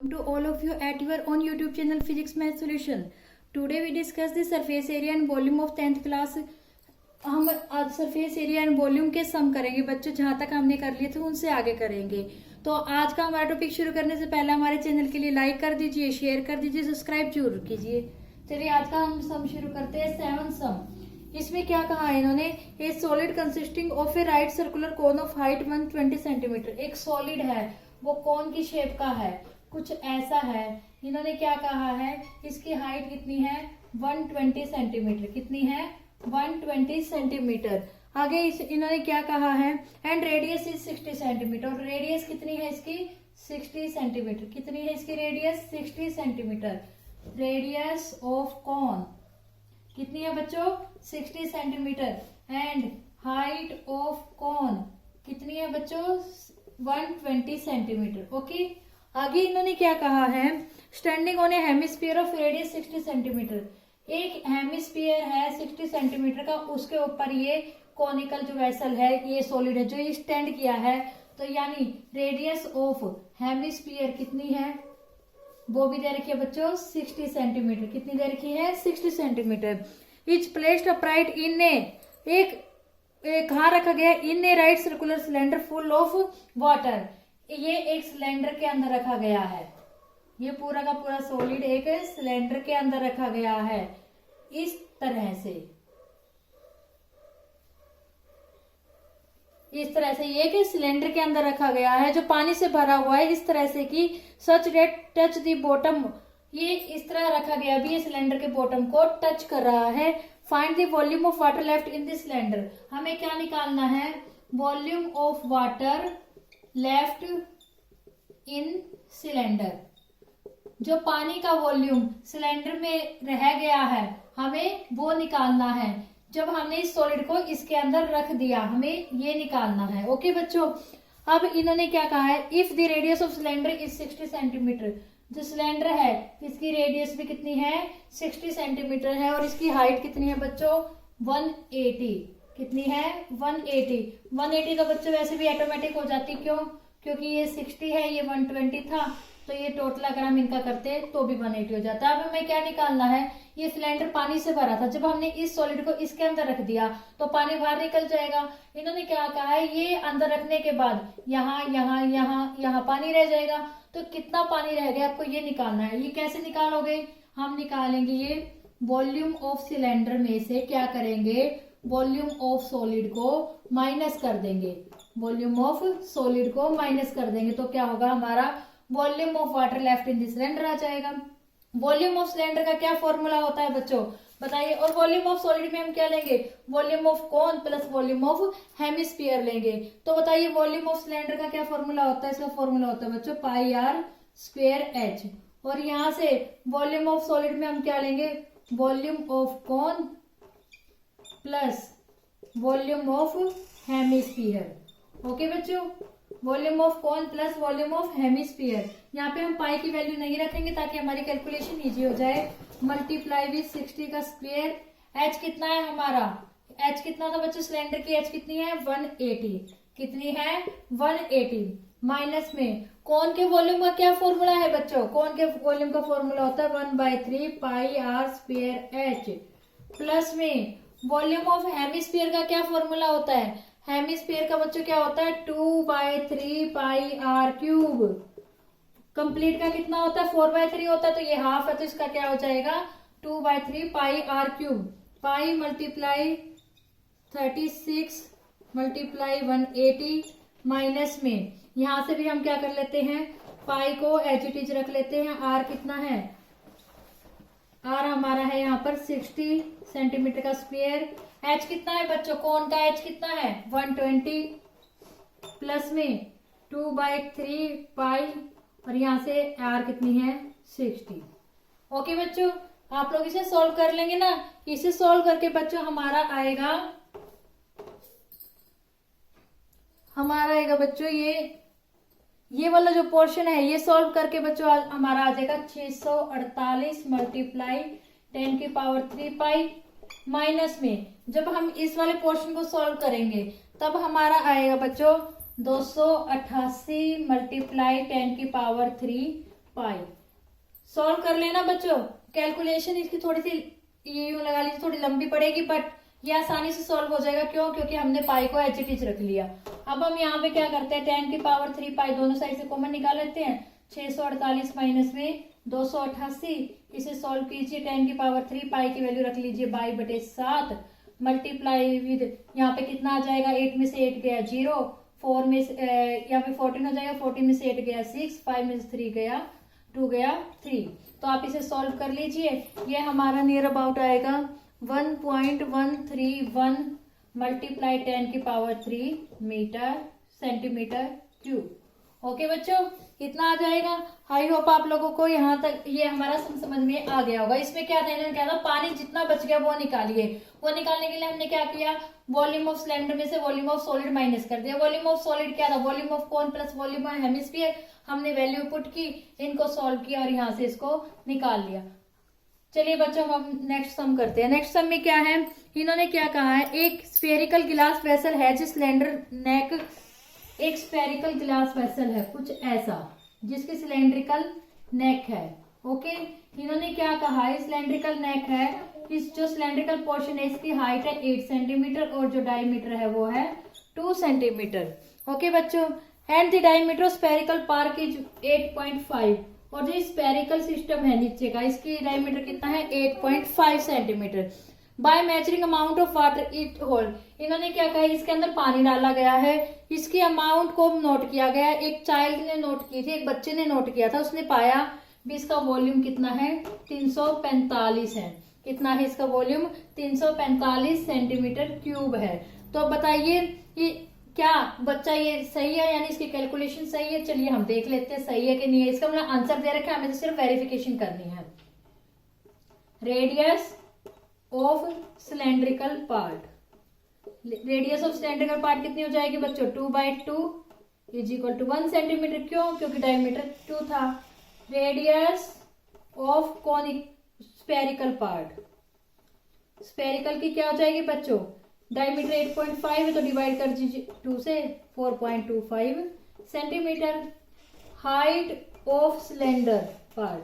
To all of you at your own YouTube channel Physics Math Solution. Today we discuss the surface area and volume of 10th class. हम आज surface area and volume के सम करेंगे बच्चों, जहां तक हमने कर लिए थे उनसे आगे करेंगे। तो आज का हमारा टॉपिक शुरू करने से पहले हमारे चैनल के लिए लाइक कर दीजिए, शेयर कर दीजिए, सब्सक्राइब जरूर कीजिए। चलिए आज का हम सम शुरू करते हैं। 7 सम। इसमें क्या कहा है इन्होंने, ए solid consisting of A right circular cone of height 120 centimetre. एक सॉलिड है, वो कोन की शेप का है, कुछ ऐसा है। इन्होंने क्या कहा है, इसकी हाइट कितनी है 120 सेंटीमीटर। कितनी है 120 सेंटीमीटर। आगे इन्होंने क्या कहा है, एंड रेडियस इज 60 सेंटीमीटर। और रेडियस कितनी है इसकी 60 सेंटीमीटर। कितनी है इसकी radius 60 centimetre. Radius of cone कितनी है बच्चों 60 centimetre. And height of cone कितनी है बच्चों 120 सेंटीमीटर। ओके। आगे इन्होंने क्या कहा है, standing on A hemisphere of radius 60 centimetre. एक हेमिस्फीयर है 60 सेंटीमीटर का, उसके ऊपर ये कॉनिकल जो वेसल है, ये सॉलिड है जो ये स्टैंड किया है। तो यानी रेडियस ऑफ हेमिस्फीयर कितनी है, वो भी दे रखी है बच्चों 60 सेंटीमीटर। कितनी दे रखी है 60 centimetre. Is placed upright in एक कहाँ रखा गया, in a right circular cylinder full of water. ये एक सिलेंडर के अंदर रखा गया है, ये पूरा का पूरा सॉलिड एक सिलेंडर के अंदर रखा गया है। इस तरह से ये एक सिलेंडर के अंदर रखा गया है जो पानी से भरा हुआ है, इस तरह से कि सच डेट टच द बॉटम। ये इस तरह रखा गया, अभी ये सिलेंडर के बॉटम को टच कर रहा है। Find the volume of water left in this cylinder. हमें क्या निकालना है, volume of water left in cylinder. जो पानी का वॉल्यूम सिलेंडर में रह गया है हमें वो निकालना है। जब हमने इस सॉलिड को इसके अंदर रख दिया हमें ये निकालना है। ओके बच्चों। अब इन्होंने क्या कहा है, if the radius of cylinder is 60 centimetre. जो सिलेंडर है इसकी रेडियस भी कितनी है 60 सेंटीमीटर है, और इसकी हाइट कितनी है बच्चों 180। कितनी है 180। 180 तो बच्चों वैसे भी ऑटोमेटिक हो जाती, क्यों, क्योंकि ये 60 है, ये 120 था, तो ये टोटल अगर हम इनका करते तो भी 180 हो जाता है। अब हमें क्या निकालना है, ये सिलेंडर पानी से भरा था, जब हमने इस सॉलिड को इसके अंदर रख दिया तो पानी बाहर निकल जाएगा। इन्होंने क्या कहा है, ये अंदर रखने के बाद यहाँ यहाँ यहाँ यहाँ पानी रह जाएगा। तो कितना पानी रह गया आपको ये निकालना है। ये कैसे निकालोगे, हम निकालेंगे ये वॉल्यूम ऑफ सिलेंडर में से क्या करेंगे, वॉल्यूम ऑफ सॉलिड को माइनस कर देंगे। वॉल्यूम ऑफ सॉलिड को माइनस कर देंगे तो क्या होगा, हमारा volume of water left in this cylinder आ जाएगा। वॉल्यूम ऑफ सिलेंडर का क्या फॉर्मूला होता है बच्चों बताइए। और वॉल्यूम ऑफ सॉलिड में हम क्या लेंगे, volume of cone plus volume of hemisphere लेंगे। तो बताइए वॉल्यूम ऑफ सिलेंडर का क्या फॉर्मूला होता है, इसका फॉर्मूला होता है बच्चों पाई आर स्क्वेयर एच। और यहां से वॉल्यूम ऑफ सॉलिड में हम क्या लेंगे, volume of cone plus volume of hemisphere. Okay बच्चों, volume of cone plus volume of hemisphere. यहाँ पे हम पाई की वैल्यू नहीं रखेंगे ताकि हमारी कैलकुलेशन इजी हो जाए। मल्टीप्लाई विद 60 का स्क्वायर। एच कितना है हमारा, एच कितना था बच्चों सिलेंडर की, एच कितनी है 180। कितनी है 180। माइनस में कौन के वॉल्यूम का क्या फॉर्मूला है बच्चों, कौन के वॉल्यूम का फॉर्मूला होता है 1/3 पाई आर स्क्वायर एच। प्लस में वॉल्यूम ऑफ हेमिस्फीयर का क्या फॉर्मूला होता है, हेमिस्फीयर का बच्चों क्या होता है 2/3 पाई आर क्यूब। कंप्लीट का कितना होता है 4/3 होता है, तो ये हाफ है तो इसका क्या हो जाएगा 2/3 pi r cube. Pi multiply 36 multiply 180 minus में यहां से भी हम क्या कर लेते हैं, पाई को एच इट इज रख लेते हैं। आर कितना है, आर हमारा है यहाँ पर 60 सेंटीमीटर का स्क्वायर। एच कितना है बच्चों, कौन का एच कितना है 120 प्लस में 2/3 पाई, और यहां से आर कितनी है 60। ओके बच्चों, आप लोग इसे सॉल्व कर लेंगे ना। इसे सॉल्व करके बच्चों हमारा आएगा बच्चों ये वाला जो पोर्शन है ये सॉल्व करके बच्चों हमारा आ जाएगा 648 मल्टीप्लाई 10 की पावर 3 पाई। माइनस में जब हम इस वाले पोर्शन को सॉल्व करेंगे तब हमारा आएगा बच्चों 288 मल्टीप्लाई 10 की पावर 3 पाई। सॉल्व कर लेना बच्चों। कैलकुलेशन इसकी थोड़ी सी यूं लगा लीजिए, थोड़ी लंबी पड़ेगी, बट ये आसानी से सॉल्व हो जाएगा। क्यों? क्योंकि हमने पाई को एच इट इज रख लिया। अब हम यहाँ पे क्या करते हैं, 10 की पावर 3 पाई दोनों साइड से कॉमन निकाल लेते हैं। 648 माइनस में 288, इसे सॉल्व कीजिए। 10 की पावर 3 पाई की वैल्यू रख लीजिए 22/7 मल्टीप्लाई विद, यहाँ पे कितना आ जाएगा, 8 में से 8 गया 0, 4 में यहाँ पे 14 हो जाएगा, 14 में से 8 गया 6, 5 में से 3 गया 2 गया 3। तो आप इसे सॉल्व कर लीजिए। ये हमारा नियर अबाउट आएगा 1.131 मल्टीप्लाई 10 की power 3 metre centimetre cube. Okay बच्चों, इतना आ जाएगा। आई होप आप लोगों को यहाँ तक ये हमारा समझ में आ गया होगा। इसमें क्या था, इन्होंने क्या था, पानी जितना बच गया वो निकालिए। वो निकालने के लिए हमने क्या किया, वॉल्यूम ऑफ सिलेंडर में से वॉल्यूम ऑफ सॉलिड माइनस कर दिया। वॉल्यूम ऑफ सॉलिड क्या था, volume of cone plus volume of hemisphere. हमने वैल्यू पुट की, इनको सॉल्व किया और यहाँ से इसको निकाल लिया। चलिए बच्चों, हम नेक्स्ट सम करते हैं। नेक्स्ट सम में क्या है, इन्होंने क्या कहा है, एक स्फेरिकल गिलास वेसल है जिस सिलेंडर नेक, एक स्फेरिकल गिलास वेसल है कुछ ऐसा जिसकी सिलेंड्रिकल नेक है। ओके, इन्होंने क्या कहा है, सिलेंड्रिकल नेक है, इस जो सिलेंड्रिकल पोर्शन है इसकी हाइट है 8 सेंटीमीटर और जो डायमीटर है वो है 2 सेंटीमीटर। ओके बच्चों, and the diameter of spherical park is 8.5, और जो स्फेरिकल सिस्टम है नीचे का, इसकी डायमीटर कितना है 8.5 centimetre. By measuring amount of water it hold, इन्होंने क्या कहा, इसके अंदर पानी डाला गया है, इसकी अमाउंट को नोट किया गया है। एक चाइल्ड ने नोट की थी, एक बच्चे ने नोट किया था, उसने पाया भी इसका वॉल्यूम कितना है 345 है। कितना है इसका वॉल्यूम, 345 सेंटीमीटर क्यूब है। तो अब बताइए कि क्या बच्चा ये सही है, यानी इसकी कैलकुलेशन सही है। चलिए हम देख लेते हैं सही है कि नहीं है। इसका मतलब आंसर दे रखा है, हमें तो सिर्फ वेरिफिकेशन करनी है। Radius of cylindrical part, radius of cylindrical part कितनी हो जाएगी बच्चों, 2/2 इज इक्वल टू 1 सेंटीमीटर। क्यों? क्योंकि डायमीटर 2 था। Radius of conic spherical part, spherical की क्या हो जाएगी बच्चों, डायमीटर 8.5 है तो डिवाइड कर दीजिए 2 से, 4.25 centimetre. Height of cylinder part,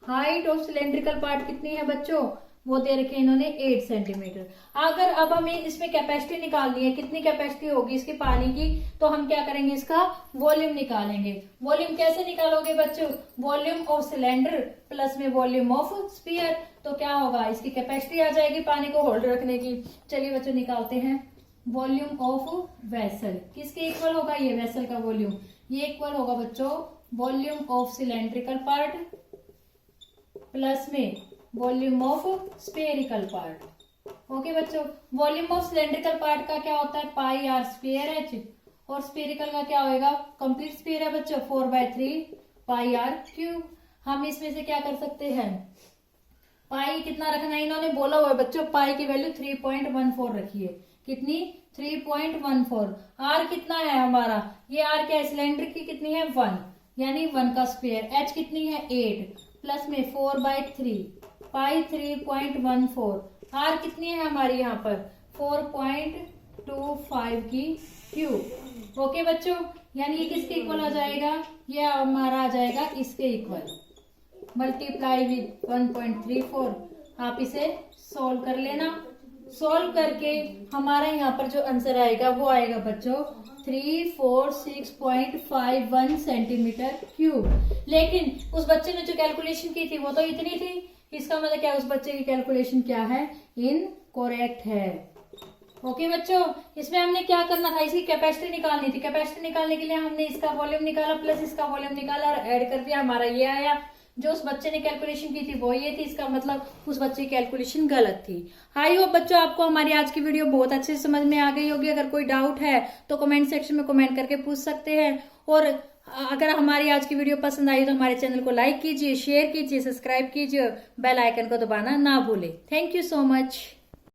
height of cylindrical part कितनी है बच्चों, वो दे रखे इन्होंने 8 सेंटीमीटर। अगर अब हमें इसमें कैपेसिटी निकालनी है, कितनी कैपेसिटी होगी इसकी पानी की, तो हम क्या करेंगे, इसका वॉल्यूम निकालेंगे। वॉल्यूम कैसे निकालोगे बच्चों, वॉल्यूम ऑफ सिलेंडर प्लस में वॉल्यूम ऑफ स्फीयर, तो क्या होगा, इसकी कैपेसिटी आ जाएगी पानी को होल्ड रखने की। चलिए बच्चों निकालते हैं। वॉल्यूम ऑफ वेसल किसके इक्वल होगा, ये वेसल का वॉल्यूम, ये इक्वल होगा बच्चों volume of cylindrical part plus में volume of spherical part. Okay बच्चों, वॉल्यूम ऑफ सिलेंड्रिकल पार्ट का क्या होता है, पाई आर स्क्वायर एच, और स्फेरिकल का क्या होएगा, कंप्लीट स्फीयर है बच्चों, 4/3 पाई आर क्यूब। हम इसमें से क्या कर सकते हैं, पाई कितना रखना है, इन्होंने बोला हुआ है बच्चों, पाई की वैल्यू 3.14 रखिए। कितनी, 3.14। आर कितना है हमारा, ये आर क्या है, सिलेंडर की कितनी है 1, यानी 1 का स्क्वायर। एच कितनी है 8 प्लस में 4/3 पाई 3.14। आर कितनी है हमारी यहाँ पर 4.25 की क्यूब। ओके बच्चों, यानी ये किसके इक्वल आ जाएगा, ये हमारा आ जाएगा इसके इक्वल, मल्टीप्लाई विद 1.34। आप इसे सॉल्व कर लेना। सॉल्व करके हमारा यहाँ पर जो आंसर आएगा वो आएगा बच्चों 346.51 सेंटीमीटर क्यूब। लेकिन उस बच्चे ने जो कैलकुलेशन की थी वो तो इतनी थी, इसका मतलब क्या, उस बच्चे की कैलकुलेशन क्या है, इनकरेक्ट है। ओके बच्चों, इसमें हमने क्या करना था, इसकी कैपेसिटी निकालनी थी। कैपेसिटी निकालने के लिए हमने इसका वॉल्यूम निकाला प्लस इसका वॉल्यूम निकाला और ऐड कर दिया, हमारा ये आया। जो उस बच्चे ने कैलकुलेशन की थी वो ये थी, इसका मतलब उस बच्चे की कैलकुलेशन गलत थी। आई होप बच्चों आपको हमारी आज की वीडियो बहुत अच्छे से समझ में आ गई होगी। अगर कोई डाउट है तो कमेंट सेक्शन में कमेंट करके पूछ सकते हैं, और अगर हमारी आज की वीडियो पसंद आई तो हमारे चैनल को लाइक कीजिए, शेयर कीजिए, सब्सक्राइब कीजिए, बेल आइकन को दबाना ना भूले। Thank you so much.